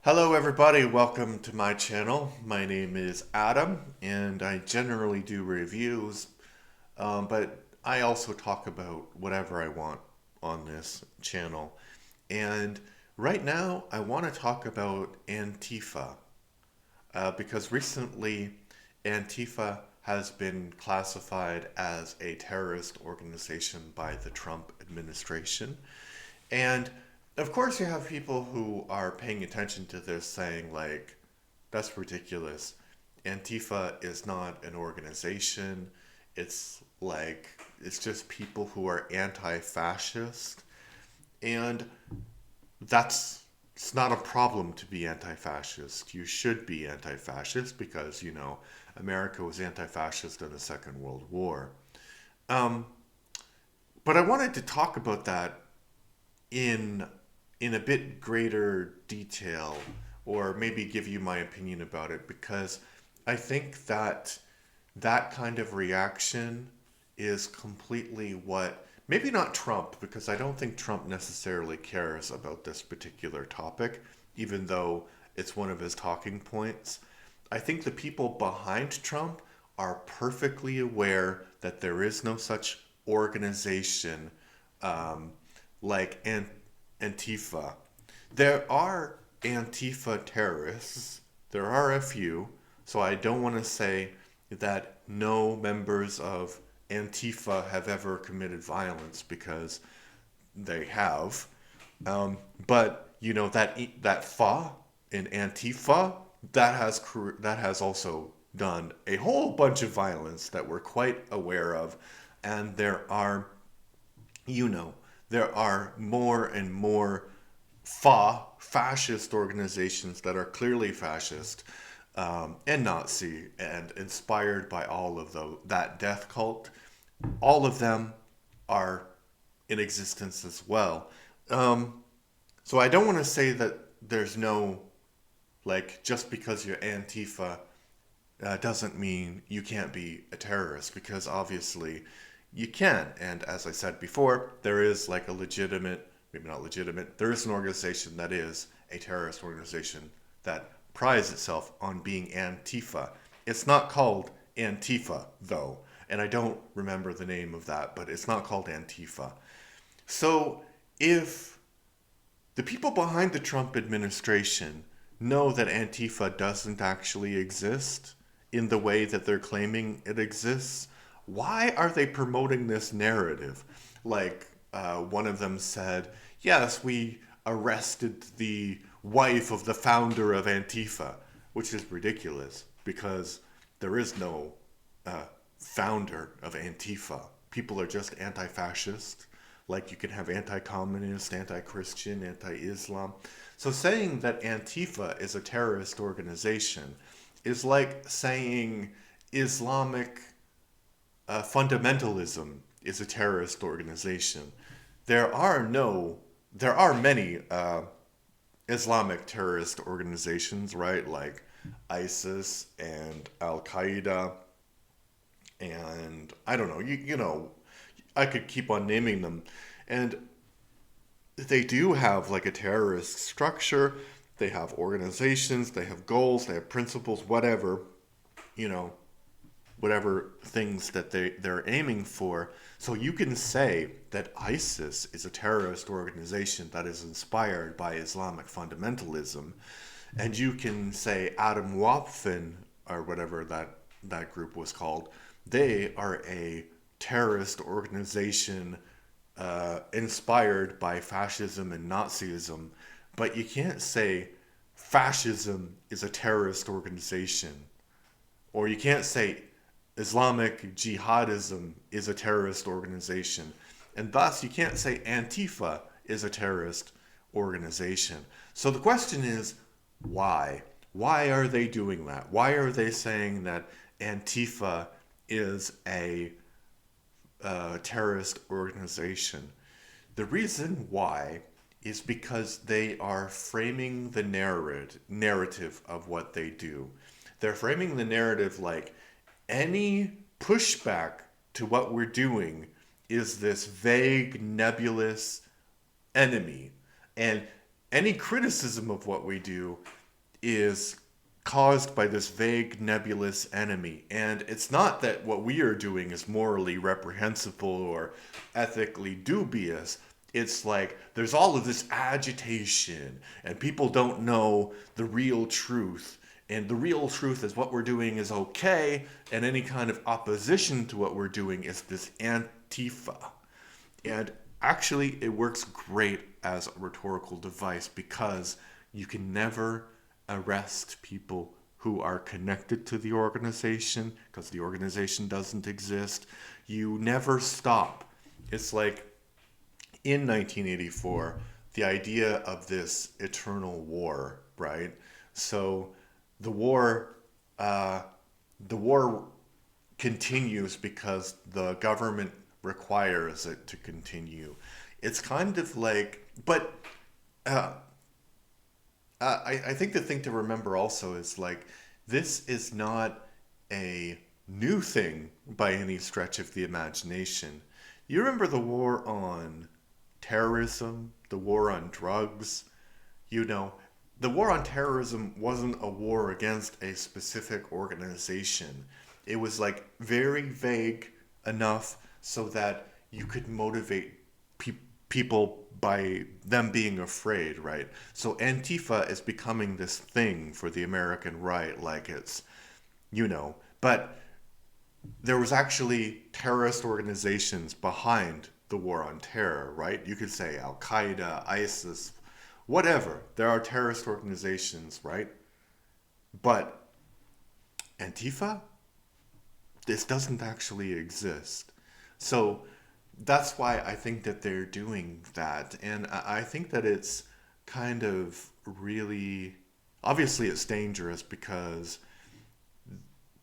Hello, everybody. Welcome to my channel. My name is Adam, and I generally do reviews, but I also talk about whatever I want on this channel. And right now, I want to talk about Antifa, because recently Antifa has been classified as a terrorist organization by the Trump administration. And of course, you have people who are paying attention to this saying, like, that's ridiculous. Antifa is not an organization. It's like, it's just people who are anti fascist. And that's, it's not a problem to be anti fascist. You should be anti fascist because, America was anti fascist in the Second World War. Um, but I wanted to talk about that in in a bit greater detail, or maybe give you my opinion about it, because I think that that kind of reaction is completely what, maybe not Trump, because I don't think Trump necessarily cares about this particular topic, even though it's one of his talking points. I think the people behind Trump are perfectly aware that there is no such organization, um, like Antifa. There are Antifa terrorists. There are a few. So I don't want to say that no members of Antifa have ever committed violence, because they have. But that fa in Antifa, that has also done a whole bunch of violence that we're quite aware of, and you know, there are more and more fascist organizations that are clearly fascist, and Nazi and inspired by all of that death cult. All of them are in existence as well. Um, so I don't want to say that there's no, like, just because you're Antifa doesn't mean you can't be a terrorist, because obviously you can. And as I said before, there is like a legitimate, maybe not legitimate, there is an organization that is a terrorist organization that prides itself on being Antifa. It's not called Antifa, though, and I don't remember the name of that, but it's not called Antifa. So if the people behind the Trump administration know that Antifa doesn't actually exist in the way that they're claiming it exists, why are they promoting this narrative? Like, one of them said, yes, we arrested the wife of the founder of Antifa, which is ridiculous because there is no uh, founder of Antifa. People are just anti fascist. Like, you can have anti communist, anti Christian, anti Islam. So saying that Antifa is a terrorist organization is like saying Islamic fundamentalism is a terrorist organization. There are no, there are many Islamic terrorist organizations, right? Like ISIS and Al Qaeda, and I don't know, I could keep on naming them. And they do have like a terrorist structure, they have organizations, they have goals, they have principles, whatever, you know, whatever things that they're aiming for. So you can say that ISIS is a terrorist organization that is inspired by Islamic fundamentalism, and you can say Adam Wapfin, or whatever that group was called, they are a terrorist organization inspired by fascism and Nazism. But you can't say fascism is a terrorist organization, or you can't say Islamic jihadism is a terrorist organization. And thus, you can't say Antifa is a terrorist organization. So the question is, why? Why are they doing that? Why are they saying that Antifa is a terrorist organization? The reason why is because they are framing the narrative of what they do. They're framing the narrative like any pushback to what we're doing is this vague, nebulous enemy. And any criticism of what we do is caused by this vague, nebulous enemy. And it's not that what we are doing is morally reprehensible or ethically dubious. It's like there's all of this agitation, and people don't know the real truth. And the real truth is what we're doing is okay, and any kind of opposition to what we're doing is this Antifa. And actually, it works great as a rhetorical device because you can never arrest people who are connected to the organization because the organization doesn't exist. You never stop. It's like in 1984, the idea of this eternal war, right? So the war, uh, the war continues because the government requires it to continue. It's kind of like, but uh, I think the thing to remember also is like, this is not a new thing by any stretch of the imagination. You remember the war on terrorism, the war on drugs? You know, the war on terrorism wasn't a war against a specific organization. It was like very vague enough so that you could motivate people by them being afraid, right? So Antifa is becoming this thing for the American right, like it's, you know, but there was actually terrorist organizations behind the war on terror, right? You could say Al Qaeda, ISIS, whatever. There are terrorist organizations, right? But Antifa, this doesn't actually exist. So that's why I think that they're doing that. And I think that it's kind of really, obviously, it's dangerous because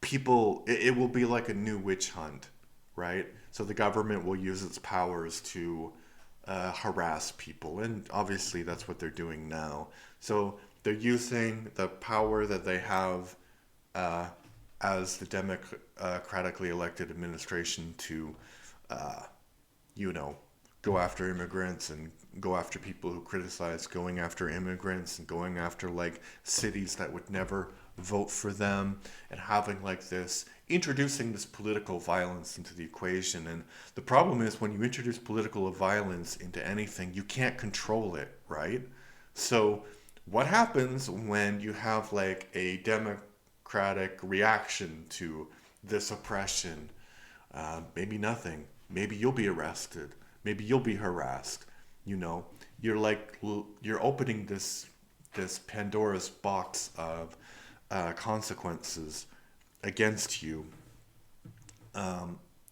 it will be like a new witch hunt, right? So the government will use its powers to harass people. And obviously, that's what they're doing now. So they're using the power that they have uh, as the democratically elected administration to, uh, you know, go after immigrants and go after people who criticize going after immigrants and going after like cities that would never vote for them and having like this introducing this political violence into the equation. And the problem is when you introduce political violence into anything, you can't control it, right? So what happens when you have like a democratic reaction to this oppression? Maybe nothing. Maybe you'll be arrested. Maybe you'll be harassed. You know, you're like you're opening this Pandora's box of consequences against you.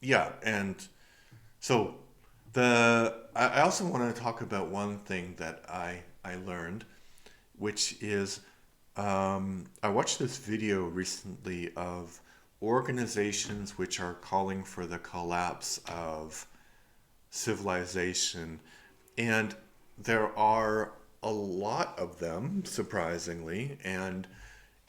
Yeah, and so I also want to talk about one thing that I learned, which is I watched this video recently of organizations which are calling for the collapse of civilization. And there are a lot of them, surprisingly, and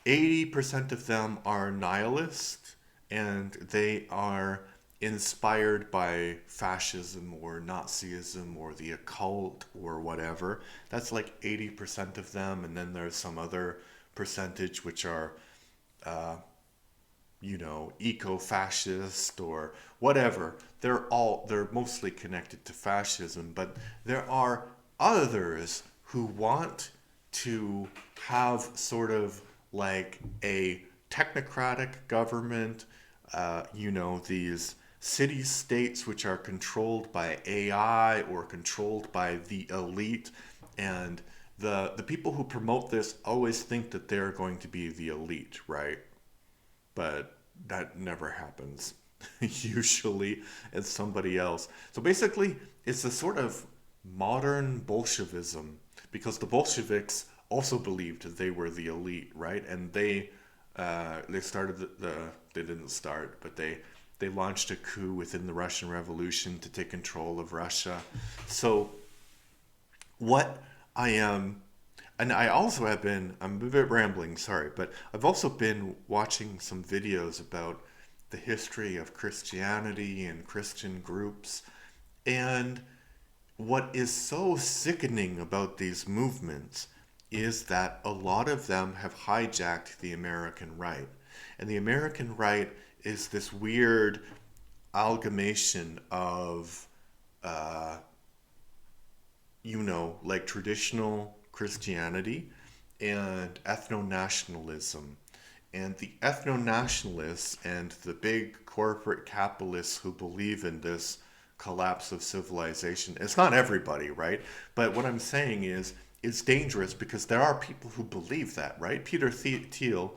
80% of them are nihilist and they are inspired by fascism or Nazism or the occult or whatever. That's like 80% of them. And then there's some other percentage which are eco-fascist or whatever. They're mostly connected to fascism, but there are others who want to have sort of like a technocratic government, these city states which are controlled by AI or controlled by the elite. And the people who promote this always think that they're going to be the elite, right? But that never happens. Usually it's somebody else. So basically, it's a sort of modern Bolshevism because the Bolsheviks also believed that they were the elite, right? And they started they didn't start, but they launched a coup within the Russian Revolution to take control of Russia. So what I am and I also have been, I'm a bit rambling, sorry, but I've also been watching some videos about the history of Christianity and Christian groups. And what is so sickening about these movements is that a lot of them have hijacked the American right. And the American right is this weird amalgamation of, uh, like traditional Christianity and ethno-nationalism. And the ethno-nationalists and the big corporate capitalists who believe in this collapse of civilization, it's not everybody, right? But what I'm saying is, it's dangerous because there are people who believe that, right? Peter Thiel,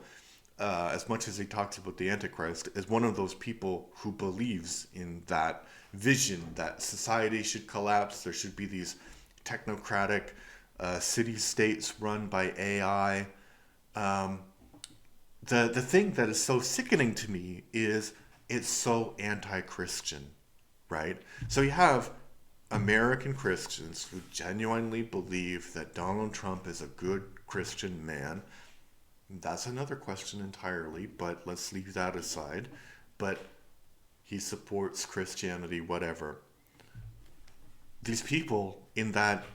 as much as he talks about the Antichrist, is one of those people who believes in that vision that society should collapse. There should be these technocratic city states run by AI. Um, the thing that is so sickening to me is it's so anti-Christian, right? So you have American Christians who genuinely believe that Donald Trump is a good Christian man. That's another question entirely, but let's leave that aside. But he supports Christianity, whatever. These people in that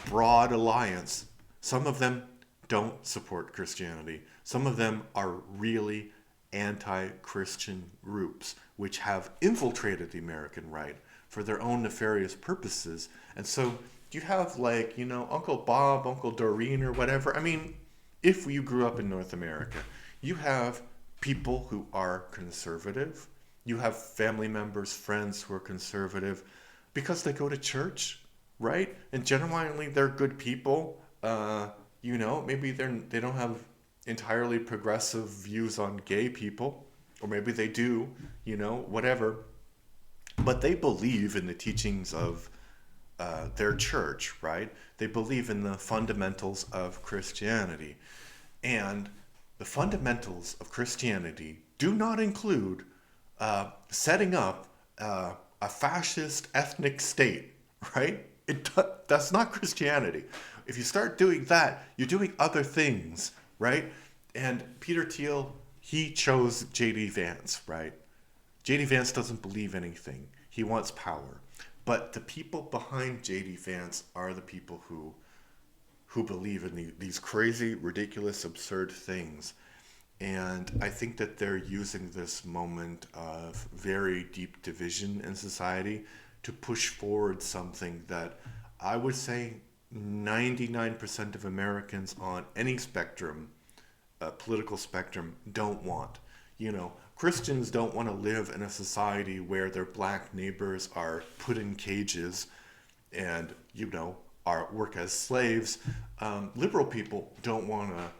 broad alliance, some of them don't support Christianity. Some of them are really anti-Christian groups which have infiltrated the American right for their own nefarious purposes. And so you have, like, Uncle Bob, Uncle Doreen, or whatever. I mean, if you grew up in North America, you have people who are conservative. You have family members, friends who are conservative because they go to church, right? And genuinely they're good people. Maybe they don't have entirely progressive views on gay people, or maybe they do, whatever. But they believe in the teachings of their church, right? They believe in the fundamentals of Christianity. And the fundamentals of Christianity do not include setting up a fascist ethnic state, right? That's not Christianity. If you start doing that, you're doing other things, right? And Peter Thiel, he chose J.D. Vance, right? J.D. Vance doesn't believe anything. He wants power. But the people behind J.D. Vance are the people who believe in these crazy, ridiculous, absurd things. And I think that they're using this moment of very deep division in society to push forward something that I would say 99% of Americans on any spectrum, political spectrum, don't want. Christians don't want to live in a society where their black neighbors are put in cages and, are work as slaves. Liberal people don't want to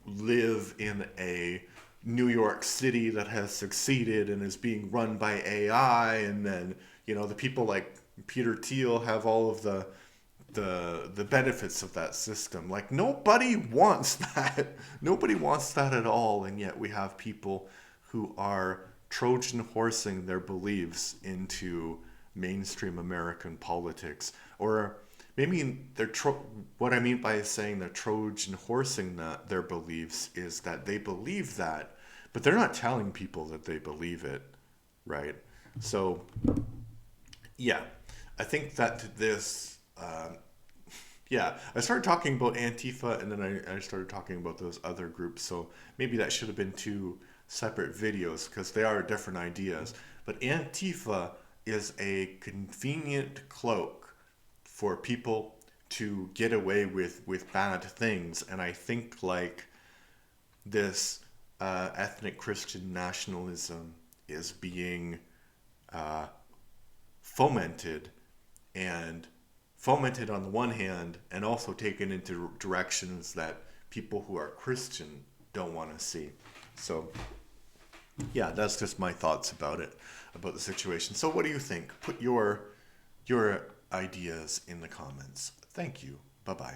live in a New York City that has succeeded and is being run by AI, and then the people like Peter Thiel have all of the benefits of that system. Like, nobody wants that. Nobody wants that at all, and yet we have people who are Trojan horsing their beliefs into mainstream American politics. Or maybe what I mean by saying they're Trojan horsing their beliefs is that they believe that, but they're not telling people that they believe it, right? So, yeah, I think that this, I started talking about Antifa, and then I started talking about those other groups. So maybe that should have been two separate videos because they are different ideas. But Antifa is a convenient cloak for people to get away with bad things. And I think, like, this ethnic Christian nationalism is being fomented on the one hand, and also taken into directions that people who are Christian don't want to see. So yeah, that's just my thoughts about it, about the situation. So what do you think? Put your ideas in the comments. Thank you. Bye-bye.